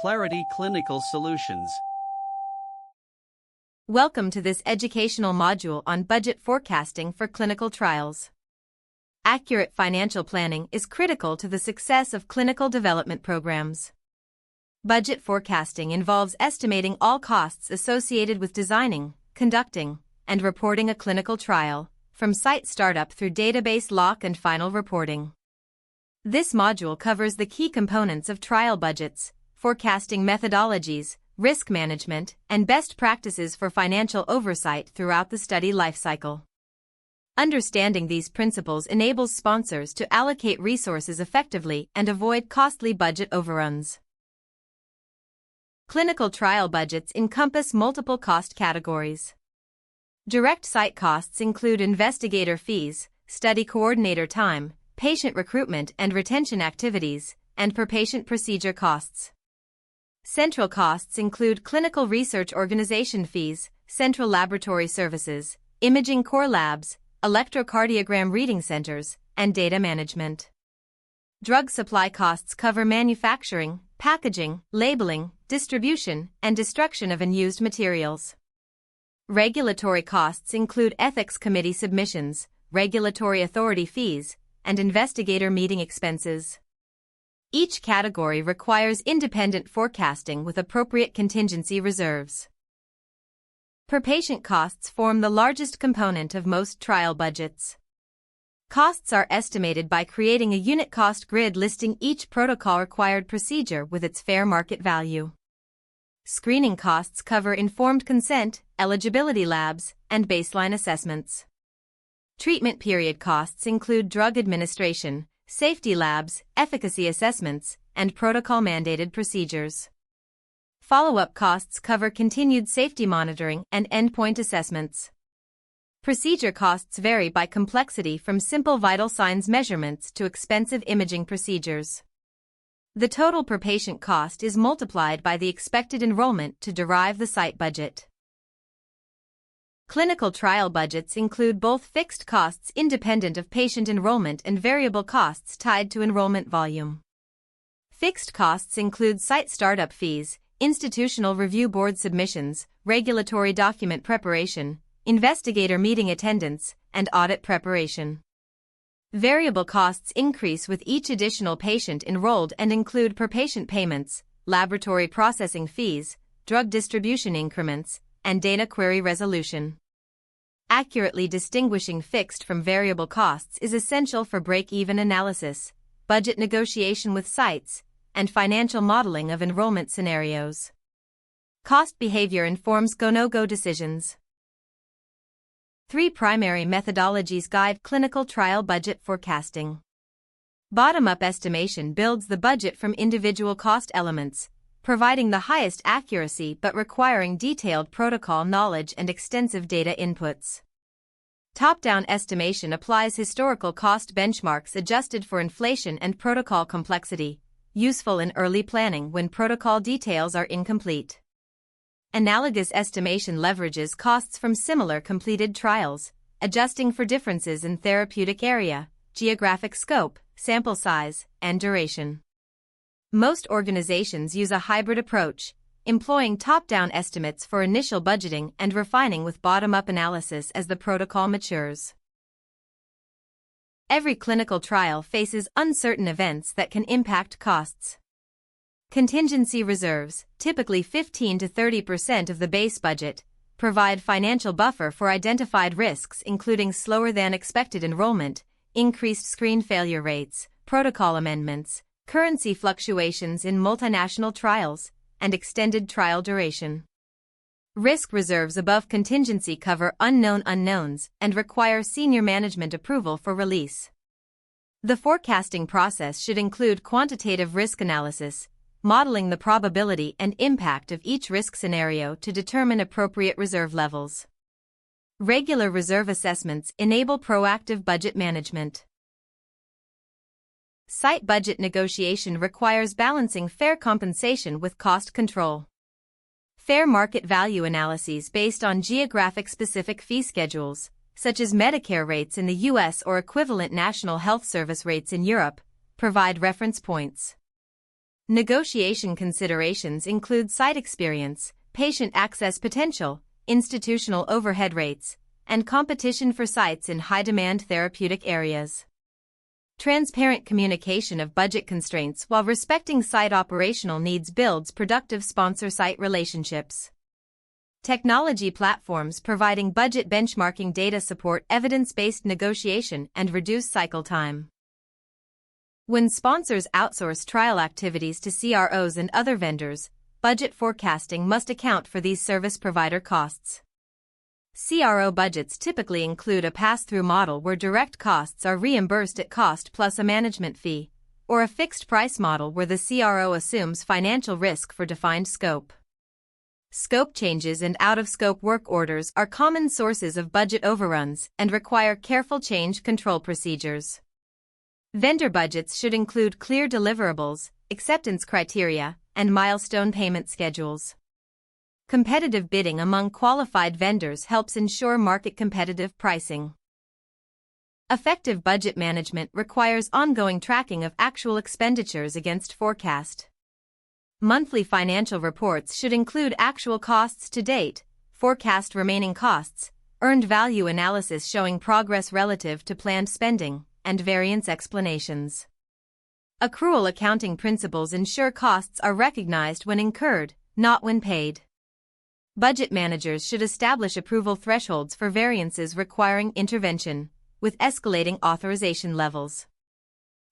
Clarity Clinical Solutions. Welcome to this educational module on budget forecasting for clinical trials. Accurate financial planning is critical to the success of clinical development programs. Budget forecasting involves estimating all costs associated with designing, conducting, and reporting a clinical trial, from site startup through database lock and final reporting. This module covers the key components of trial budgets, forecasting methodologies, risk management, and best practices for financial oversight throughout the study lifecycle. Understanding these principles enables sponsors to allocate resources effectively and avoid costly budget overruns. Clinical trial budgets encompass multiple cost categories. Direct site costs include investigator fees, study coordinator time, patient recruitment and retention activities, and per-patient procedure costs. Central costs include clinical research organization fees, central laboratory services, imaging core labs, electrocardiogram reading centers, and data management. Drug supply costs cover manufacturing, packaging, labeling, distribution, and destruction of unused materials. Regulatory costs include ethics committee submissions, regulatory authority fees, and investigator meeting expenses. Each category requires independent forecasting with appropriate contingency reserves. Per-patient costs form the largest component of most trial budgets. Costs are estimated by creating a unit cost grid listing each protocol-required procedure with its fair market value. Screening costs cover informed consent, eligibility labs, and baseline assessments. Treatment period costs include drug administration, safety labs, efficacy assessments, and protocol-mandated procedures. Follow-up costs cover continued safety monitoring and endpoint assessments. Procedure costs vary by complexity from simple vital signs measurements to expensive imaging procedures. The total per-patient cost is multiplied by the expected enrollment to derive the site budget. Clinical trial budgets include both fixed costs independent of patient enrollment and variable costs tied to enrollment volume. Fixed costs include site startup fees, institutional review board submissions, regulatory document preparation, investigator meeting attendance, and audit preparation. Variable costs increase with each additional patient enrolled and include per-patient payments, laboratory processing fees, drug distribution increments, and data query resolution. Accurately distinguishing fixed from variable costs is essential for break-even analysis, budget negotiation with sites, and financial modeling of enrollment scenarios. Cost behavior informs go-no-go decisions. 3 primary methodologies guide clinical trial budget forecasting. Bottom-up estimation builds the budget from individual cost elements, providing the highest accuracy but requiring detailed protocol knowledge and extensive data inputs. Top-down estimation applies historical cost benchmarks adjusted for inflation and protocol complexity, useful in early planning when protocol details are incomplete. Analogous estimation leverages costs from similar completed trials, adjusting for differences in therapeutic area, geographic scope, sample size, and duration. Most organizations use a hybrid approach, employing top-down estimates for initial budgeting and refining with bottom-up analysis as the protocol matures. Every clinical trial faces uncertain events that can impact costs. Contingency reserves, typically 15 to 30% of the base budget, provide financial buffer for identified risks including slower-than-expected enrollment, increased screen failure rates, protocol amendments, currency fluctuations in multinational trials, and extended trial duration. Risk reserves above contingency cover unknown unknowns and require senior management approval for release. The forecasting process should include quantitative risk analysis, modeling the probability and impact of each risk scenario to determine appropriate reserve levels. Regular reserve assessments enable proactive budget management. Site budget negotiation requires balancing fair compensation with cost control. Fair market value analyses based on geographic-specific fee schedules, such as Medicare rates in the U.S. or equivalent National Health Service rates in Europe, provide reference points. Negotiation considerations include site experience, patient access potential, institutional overhead rates, and competition for sites in high-demand therapeutic areas. Transparent communication of budget constraints while respecting site operational needs builds productive sponsor-site relationships. Technology platforms providing budget benchmarking data support evidence-based negotiation and reduce cycle time. When sponsors outsource trial activities to CROs and other vendors, budget forecasting must account for these service provider costs. CRO budgets typically include a pass-through model where direct costs are reimbursed at cost plus a management fee, or a fixed-price model where the CRO assumes financial risk for defined scope. Scope changes and out-of-scope work orders are common sources of budget overruns and require careful change control procedures. Vendor budgets should include clear deliverables, acceptance criteria, and milestone payment schedules. Competitive bidding among qualified vendors helps ensure market-competitive pricing. Effective budget management requires ongoing tracking of actual expenditures against forecast. Monthly financial reports should include actual costs to date, forecast remaining costs, earned value analysis showing progress relative to planned spending, and variance explanations. Accrual accounting principles ensure costs are recognized when incurred, not when paid. Budget managers should establish approval thresholds for variances requiring intervention, with escalating authorization levels.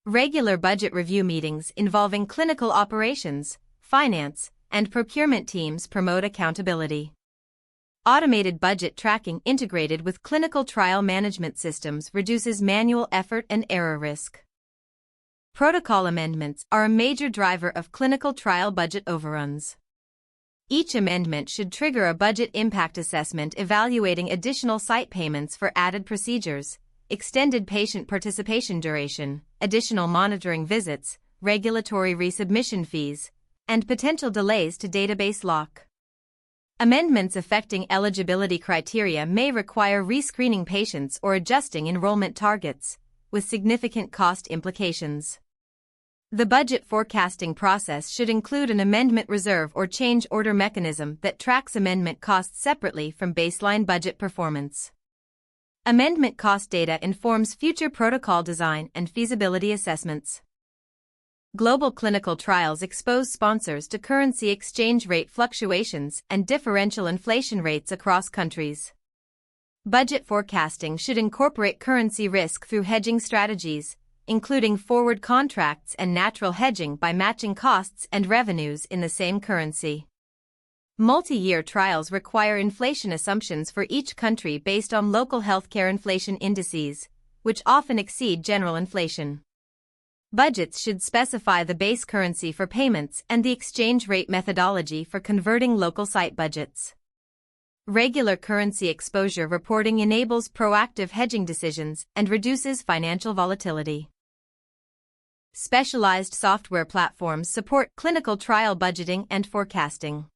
Regular budget review meetings involving clinical operations, finance, and procurement teams promote accountability. Automated budget tracking integrated with clinical trial management systems reduces manual effort and error risk. Protocol amendments are a major driver of clinical trial budget overruns. Each amendment should trigger a budget impact assessment evaluating additional site payments for added procedures, extended patient participation duration, additional monitoring visits, regulatory resubmission fees, and potential delays to database lock. Amendments affecting eligibility criteria may require rescreening patients or adjusting enrollment targets, with significant cost implications. The budget forecasting process should include an amendment reserve or change order mechanism that tracks amendment costs separately from baseline budget performance. Amendment cost data informs future protocol design and feasibility assessments. Global clinical trials expose sponsors to currency exchange rate fluctuations and differential inflation rates across countries. Budget forecasting should incorporate currency risk through hedging strategies, including forward contracts and natural hedging by matching costs and revenues in the same currency. Multi-year trials require inflation assumptions for each country based on local healthcare inflation indices, which often exceed general inflation. Budgets should specify the base currency for payments and the exchange rate methodology for converting local site budgets. Regular currency exposure reporting enables proactive hedging decisions and reduces financial volatility. Specialized software platforms support clinical trial budgeting and forecasting.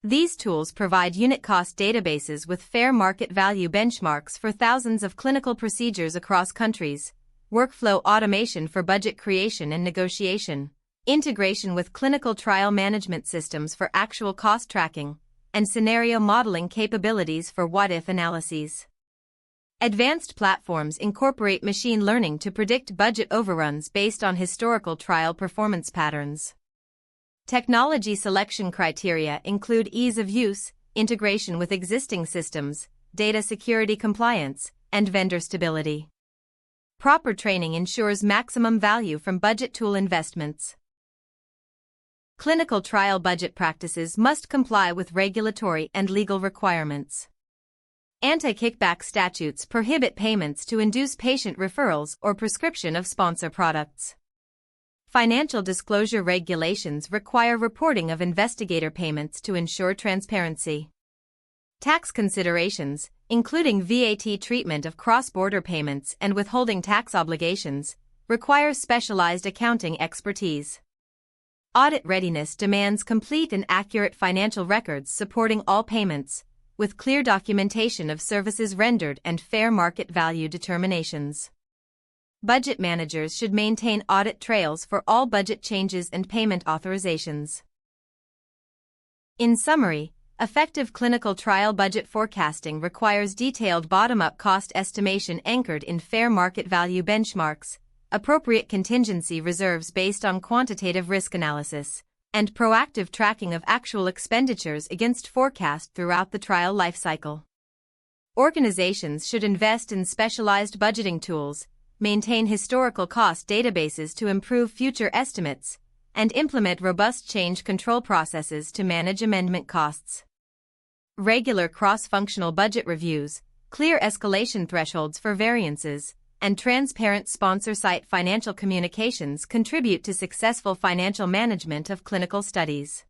These tools provide unit cost databases with fair market value benchmarks for thousands of clinical procedures across countries, workflow automation for budget creation and negotiation, integration with clinical trial management systems for actual cost tracking, and scenario modeling capabilities for what-if analyses. Advanced platforms incorporate machine learning to predict budget overruns based on historical trial performance patterns. Technology selection criteria include ease of use, integration with existing systems, data security compliance, and vendor stability. Proper training ensures maximum value from budget tool investments. Clinical trial budget practices must comply with regulatory and legal requirements. Anti-kickback statutes prohibit payments to induce patient referrals or prescription of sponsor products. Financial disclosure regulations require reporting of investigator payments to ensure transparency. Tax considerations, including VAT treatment of cross-border payments and withholding tax obligations, require specialized accounting expertise. Audit readiness demands complete and accurate financial records supporting all payments, with clear documentation of services rendered and fair market value determinations. Budget managers should maintain audit trails for all budget changes and payment authorizations. In summary, effective clinical trial budget forecasting requires detailed bottom-up cost estimation anchored in fair market value benchmarks, appropriate contingency reserves based on quantitative risk analysis, and proactive tracking of actual expenditures against forecast throughout the trial lifecycle. Organizations should invest in specialized budgeting tools, maintain historical cost databases to improve future estimates, and implement robust change control processes to manage amendment costs. Regular cross-functional budget reviews, clear escalation thresholds for variances, and transparent sponsor-site financial communications contribute to successful financial management of clinical studies.